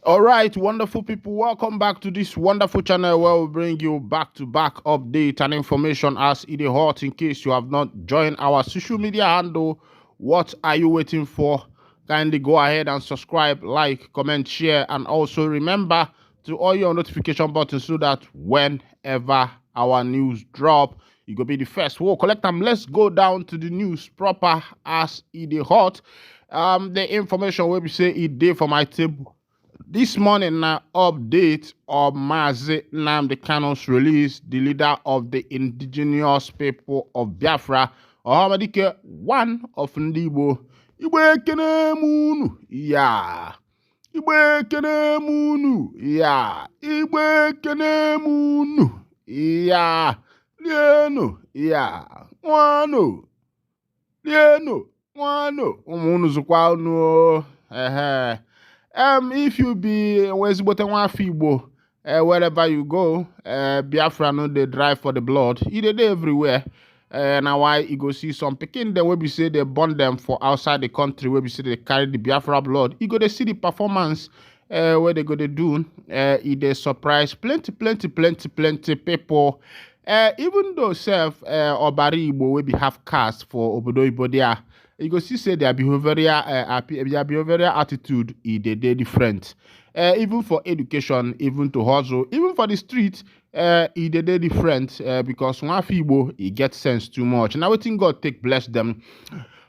All right, wonderful people, welcome back to this wonderful channel where we bring you back-to-back update and information as it is hot. In case you have not joined our social media handle, what are you waiting for? Kindly go ahead and subscribe, like, comment, share, and also remember to all your notification buttons so that whenever our news drop, you go be the first. We'll collect them. Let's go down to the news proper as it is hot. The information will be say it day for my table. This morning, na update of Mazi Nnamdi Kanu's release, the leader of the indigenous people of Biafra, Ohamadike, one of Ndibo. Igbe ekene munu, ya. Igbe ekene munu, ya. Igbe ekene munu, ya. Lieno, ya. Wano, lieno, wano. Umunu zukwa unu, if you be Igbo, wherever you go, Biafra no they drive for the blood. They everywhere. Now why you go see some picking them where we say they burn them for outside the country, where we say they carry the Biafra blood. You go to see the performance where they go to do. They surprise plenty people. Even though self Obari Igbo will be have cast for Obodo Ibo there. You go see say their behavioral attitude is they different. Even for education, even to hustle, even for the street, they different because one Igbo he get sense too much. Now we think God take bless them.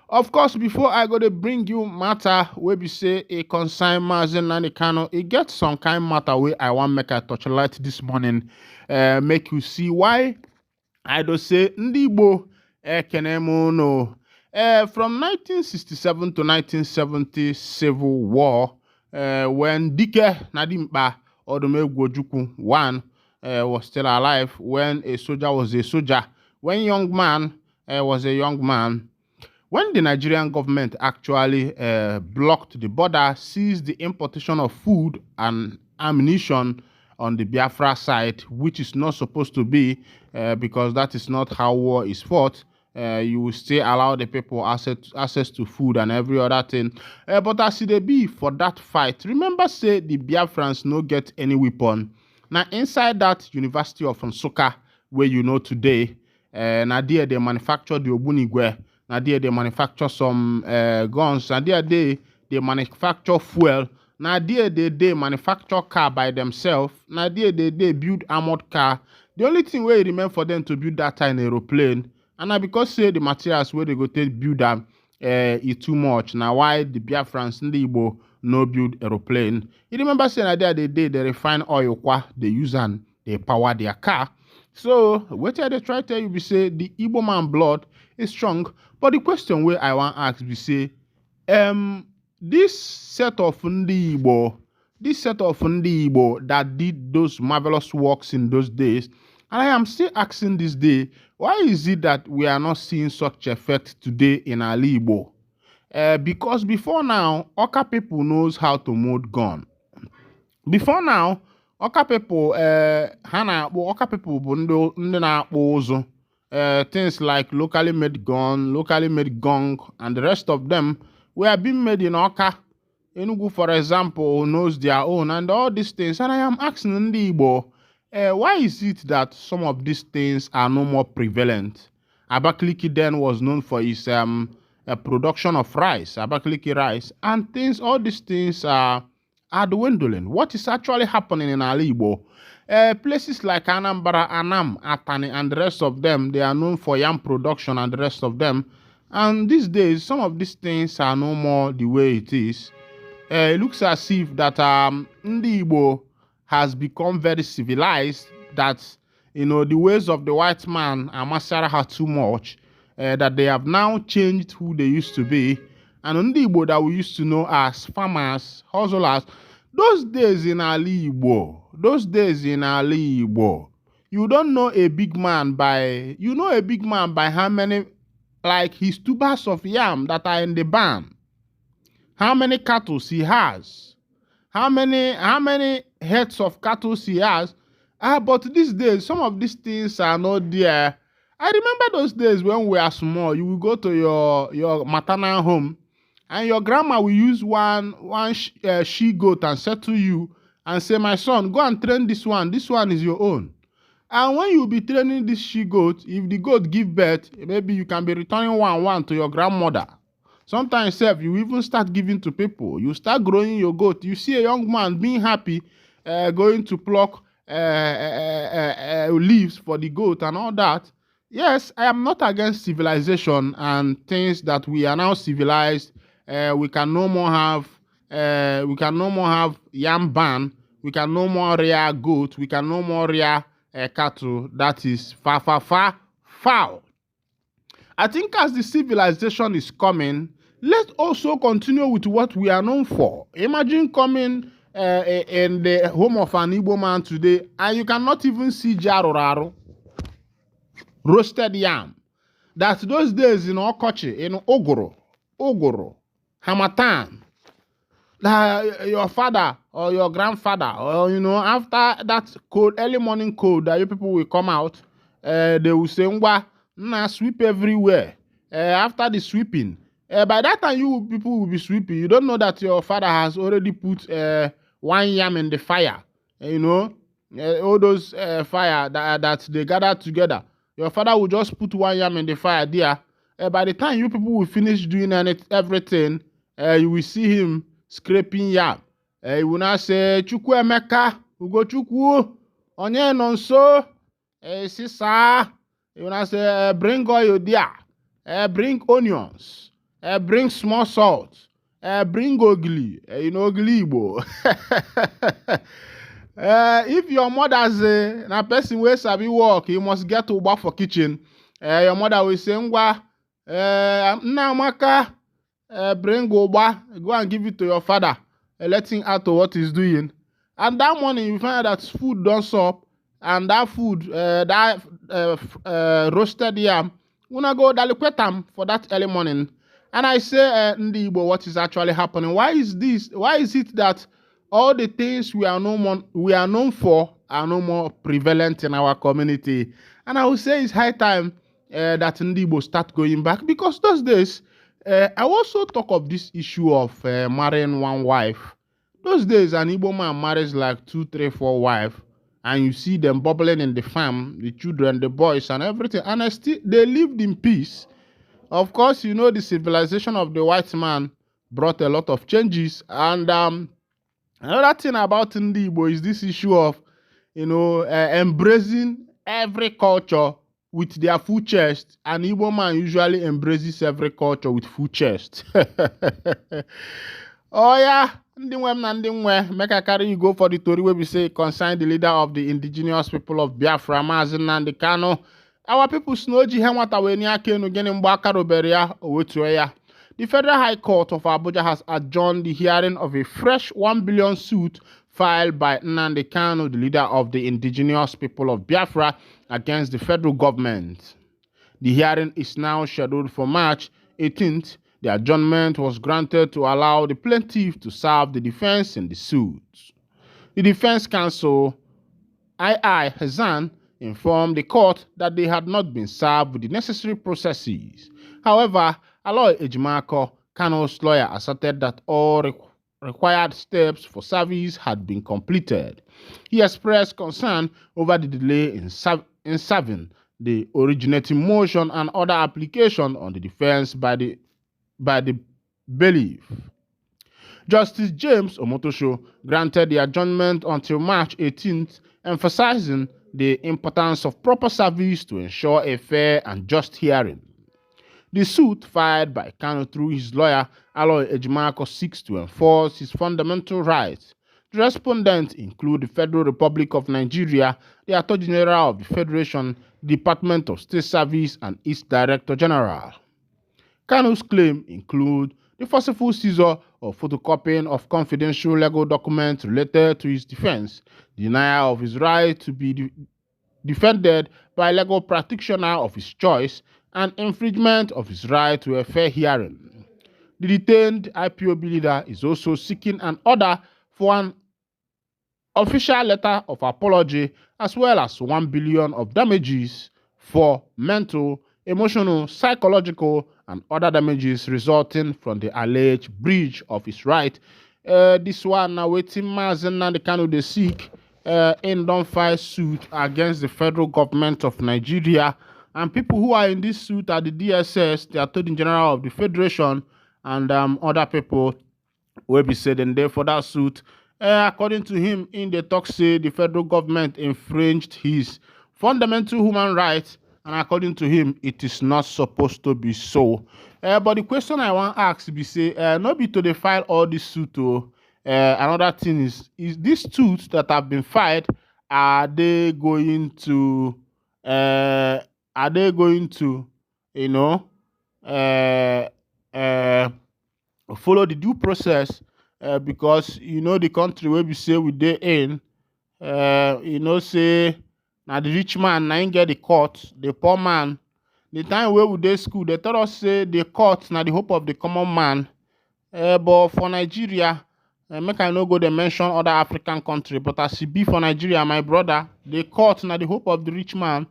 Of course, before I go to bring you matter where we say a consign Mazi Nnamdi Kanu, it gets some kind matter where I want make a touch light this morning, make you see why I do say Ndibo kenemo no. From 1967 to 1970 Civil War, when Dike Nadimba Odumegwu one was still alive, when a soldier was a soldier, when young man was a young man, when the Nigerian government actually blocked the border, seized the importation of food and ammunition on the Biafra side, which is not supposed to be, because that is not how war is fought. You will still allow the people access to food and every other thing. But as it be for that fight, remember say the Biafrans no get any weapon. Now inside that University of Nsukka, where you know today, now there they manufacture the Ogbunigwe, now there they manufacture some guns, now there they manufacture fuel, now there they manufacture car by themselves, now there they build armored car. The only thing where it remain for them to build that kind of aeroplane. And now because say the materials where they go take build them is too much. Now why the Biafrans in the Igbo no build aeroplane? You remember saying that they refine oil, they use and they power their car. So what they try to tell you, we say the Igbo man blood is strong. But the question where I want to ask, we say, this set of Ndi Igbo that did those marvelous works in those days, and I am still asking this day, why is it that we are not seeing such effect today in Ali Igbo? Because before now, Oka people knows how to mold gun. Before now, Oka people, Oka people things like locally made gun, locally made gong, and the rest of them were being made in Oka. Enugu, for example, knows their own, and all these things. And I am asking Ndi Igbo, why is it that some of these things are no more prevalent? Abakaliki then was known for its production of rice, Abakaliki rice, and things. All these things are dwindling. What is actually happening in Ali Igbo? Places like Anambra, Anam, Atani, and the rest of them, they are known for yam production and the rest of them. And these days, some of these things are no more the way it is. It looks as if that Ndi Igbo has become very civilized, that the ways of the white man and Masara are too much, that they have now changed who they used to be. And Ndi Igbo that we used to know as farmers, hustlers, those days in Ali Igbo, you don't know a big man by, how many, like his tubers of yam that are in the barn, how many cattle he has, how many heads of cattle he has. But these days, some of these things are not there. I remember those days when we were small. You will go to your maternal home and your grandma will use one she goat and settle you and say, my son, go and train this one is your own. And when you be training this she goat, if the goat give birth, maybe you can be returning one to your grandmother. Sometimes self, you even start giving to people. You start growing your goat. You see a young man being happy, going to pluck leaves for the goat and all that. Yes, I am not against civilization and things that we are now civilized. We can no more have yam ban. We can no more rear goat. We can no more rear cattle. That is foul. I think as the civilization is coming, let's also continue with what we are known for. Imagine coming in the home of an Igbo man today, and you cannot even see jaroraro, roasted yam. That those days in Okochi, in Ogoro, Hamatan, your father or your grandfather, or after that cold, early morning cold, that you people will come out, they will say, sweep everywhere. After the sweeping, by that time you people will be sweeping. You don't know that your father has already put one yam in the fire. All those fire that they gather together. Your father will just put one yam in the fire there. By the time you people will finish doing everything, you will see him scraping yam. He will now say, Chukwu Emeka, Ugo Chukwu, Onye Nonso, Sisa. He will now say, bring oil there, bring onions, bring small salt, bring ogli, ogli Igbo. If your mother's a person who sabi work, you must get to work for kitchen. Your mother will say, Nnamaka, bring Oba, go and give it to your father, let him out to what he's doing. And that morning, you find out that food don't stop, and that food, roasted yam, una go daliquetam for that early morning. And I say, Ndi Igbo, what is actually happening? Why is it that all the things we are known for are no more prevalent in our community? And I would say it's high time that Ndi Igbo start going back, because those days, I also talk of this issue of marrying one wife. Those days, an Igbo man marries like 2, 3, 4 wives, and you see them bubbling in the farm, the children, the boys, and everything, and they lived in peace. Of course, the civilization of the white man brought a lot of changes, and another thing about Ndi Igbo is this issue of, embracing every culture with their full chest. An Igbo man usually embraces every culture with full chest. Oh yeah, make I carry you go for the story where we say concern the leader of the indigenous people of Biafra, Mazi Nnamdi Kanu. Our people snoji hemwata weni ake no gene mbaka roberia owetueya. The Federal High Court of Abuja has adjourned the hearing of a fresh 1 billion suit filed by Nnamdi Kanu, the leader of the indigenous people of Biafra, against the federal government. The hearing is now scheduled for March 18th. The adjournment was granted to allow the plaintiff to serve the defense in the suit. The defense counsel, II Hassan, informed the court that they had not been served with the necessary processes. However, Aloy Ejimako, Kanu's lawyer, asserted that all required steps for service had been completed. He expressed concern over the delay in serving the originating motion and other application on the defense by the bailiff. Justice James Omotosho granted the adjournment until March 18th, emphasizing the importance of proper service to ensure a fair and just hearing. The suit filed by Kanu through his lawyer, Aloy Ejimako, seeks to enforce his fundamental rights. The respondents include the Federal Republic of Nigeria, the Attorney General of the Federation, the Department of State Service, and its Director General. Kanu's claims include the forcible seizure or photocopying of confidential legal documents related to his defense, denial of his right to be defended by a legal practitioner of his choice, and infringement of his right to a fair hearing. The detained IPOB leader is also seeking an order for an official letter of apology as well as 1 billion of damages for mental, emotional, psychological, and other damages resulting from the alleged breach of his right. This one now waiting Mazi Nnamdi Kanu they seek in don't file suit against the federal government of Nigeria, and people who are in this suit are the DSS, the Attorney General of the Federation, and other people will be said in there for that suit. According to him, in the talk say the federal government infringed his fundamental human rights, and according to him, it is not supposed to be so. But the question I want to ask be say, not be to they file all this suit. Another thing is these suits that have been filed, are they going to, you know, uh, uh, follow the due process? Because the country where we say we dey in, say now the rich man now get the court, the poor man. The time where we dey school, they tell us say the court now the hope of the common man. But for Nigeria, make I no go dey mention other African country, but as e be for Nigeria, my brother, the court now the hope of the rich man.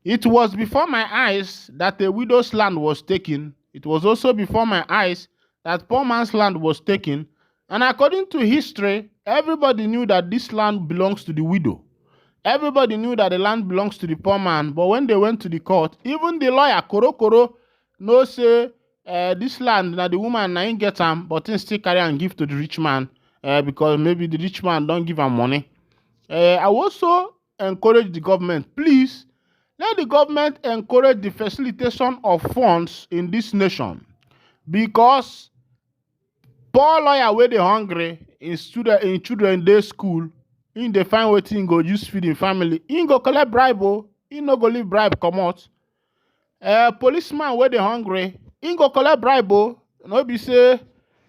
It was before my eyes that a widow's land was taken. It was also before my eyes that poor man's land was taken. And according to history, everybody knew that this land belongs to the widow. Everybody knew that the land belongs to the poor man. But when they went to the court, even the lawyer, Koro, no say this land, now the woman na him get am, but him still carry and give to the rich man because maybe the rich man don't give am money. I also encourage the government, please, let the government encourage the facilitation of funds in this nation, because poor lawyer wey dey hungry in children dey school, in dey find wetin go use feed im family, im go collect bribe o, im no go leave bribe comot. Policeman wey dey hungry, im go collect bribe o. No be say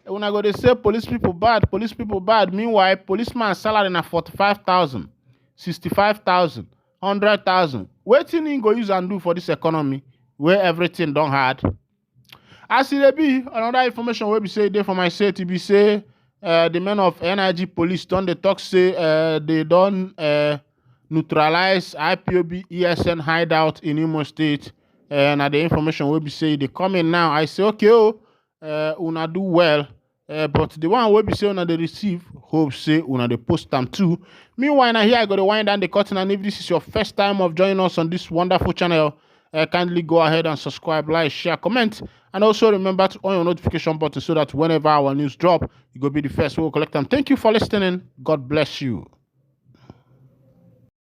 una go dey say police people bad. Meanwhile, policeman salary na 45,000, 65,000, 100,000. Wetin im go use and do for this economy where everything don hard? As e dey be, another information wey be say dey for my state, e be say the men of NIG police don dey talk say they don neutralize IPOB ESN hideout in Imo State. Na the information wey be say dey come in now. I say okay, una do well, but the one wey be say una dey receive, hope say una dey post am too. Meanwhile, na here I go to wind down the curtain, and if this is your first time of joining us on this wonderful channel, kindly go ahead and subscribe, like, share, comment, and also remember to on your notification button so that whenever our news drop, you go be the first. We'll collect them. Thank you for listening. God bless you.